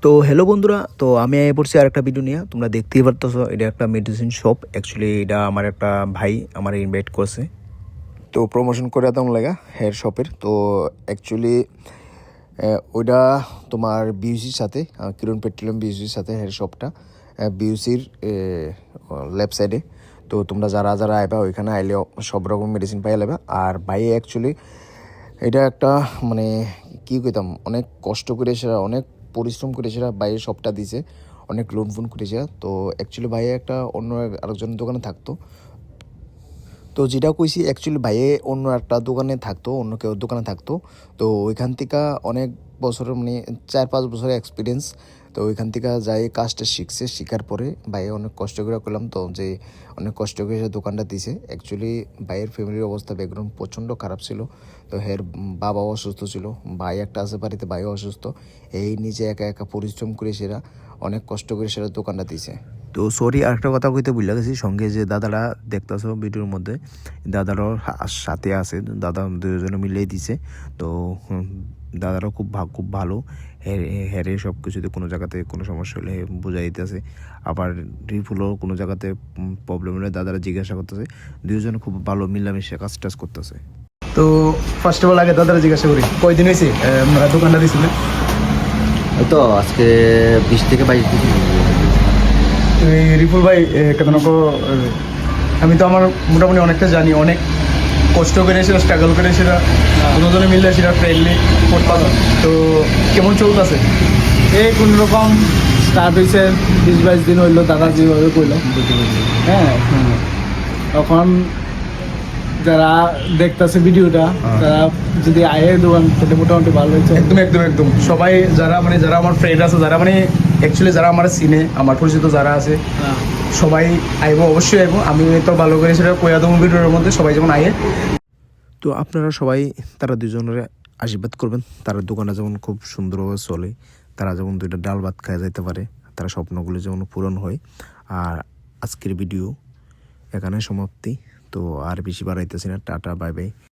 তো হ্যালো বন্ধুরা, তো আমি আগে পড়ছি আর একটা ভিডিও নিয়ে। তোমরা দেখতেই পারতেছো, এটা একটা মেডিসিন শপ। অ্যাকচুয়ালি এটা আমার একটা ভাই আমার ইনভাইট করছে, তো প্রমোশন করে তেমন লাগা হেয়ার শপের। তো অ্যাকচুয়ালি ওইটা তোমার বিউসির সাথে, কিরণ পেট্রোলিয়াম বিউসির সাথে হেয়ার শপটা, বিউসির লেফট সাইডে। তো তোমরা যারা যারা আইবা ওইখানে আইলে সব রকম মেডিসিন পাই যাবে। আর ভাই অ্যাকচুয়ালি এটা একটা মানে কী কইতাম, অনেক কষ্ট করে সেরা, অনেক পরিশ্রম করে সেরা বাইরের শপটা দিছে, অনেক লোন ফোন করেছে। তো অ্যাকচুয়ালি ভাই একটা অন্য আরেকজনের দোকানে থাকতো। তো যেটা কইছি অ্যাকচুয়ালি ভাইয়ে অন্য একটা দোকানে থাকতো, অন্য কেউ দোকানে থাকতো। তো ওইখান থেকে অনেক বছরের মানে 4-5 বছরের এক্সপিরিয়েন্স। তো ওইখান থেকে যাই কাজটা শিখছে, শেখার পরে ভাইয়ে অনেক কষ্ট করে করলাম। তো যে অনেক কষ্ট করে সে দোকানটা দিছে। অ্যাকচুয়ালি ভাইয়ের ফ্যামিলির অবস্থা ব্যাকগ্রাউন্ড প্রচণ্ড খারাপ ছিল। তো হের বাবাও অসুস্থ ছিল, ভাই একটা আছে বাড়িতে, ভাইও অসুস্থ। এই নিজে একা একা পরিশ্রম করে সেরা অনেক কষ্ট করে সেরা দোকানটা দিছে। তো সরি, আরেকটা কথা কইতে ভুলে গেছি, সঙ্গে যে দাদারা দেখতেছো ভিডিওর মধ্যে, দাদারও সাথে আছে, দাদা দুজনে মিলেই দিছে। তো দাদারও খুব ভালো, হেরে সব কিছুতে কোনো জায়গাতে কোনো সমস্যা হলে বোঝাই দিতেছে। আবার রিফুলও কোনো জায়গাতে প্রবলেম হলে দাদারা জিজ্ঞাসা করতেছে। দুজনে খুব ভালো মিলামিশে কাজ টাজ করতেছে। তো ফার্স্ট অফ অল আগে দাদারা জিজ্ঞাসা করি, কয়দিন হয়েছে দোকানটা দিয়েছিলেন? ওই তো আজকে 20 থেকে 22 দিন। রিপুল ভাই, কেন আমি তো আমার মোটামুটি অনেকটা জানি, অনেক কষ্ট করে সেটা স্ট্রাগল করে সেটা দুজনে মিললে সেটা ফ্রেন্ডলি করতে। তো কেমন চলতেছে? এই কোনো রকম স্টার্ট হয়েছে 20-22 দিন হইলো, দাদা যেভাবে কইল। হ্যাঁ, তখন যারা দেখতেছে ভিডিওটা, তারা যদি আয়ে দোকান তাহলে মোটামুটি ভালো হয়েছে। একদম একদম একদম সবাই যারা যারা আমার ফ্রেন্ড আছে, যারা অ্যাকচুয়ালি যারা আমার সিনে, আমার পরিচিত যারা আছে, সবাই আইব, অবশ্যই আইব। আমি তো ভালো করে সেটা কইয়া দেবো ভিডিওর মধ্যে, সবাই যেমন আয়ে। তো আপনারা সবাই তারা দুজনের আশীর্বাদ করবেন, তার দোকানটা যেমন খুব সুন্দরভাবে চলে, তারা যেমন 2টা ডাল ভাত খাওয়া যেতে পারে, তারা স্বপ্নগুলো যেমন পূরণ হয়। আর আজকের ভিডিও এখানে সমাপ্তি। তো আর বেশি বাড়াইতেছি না, টাটা, বাই বাই।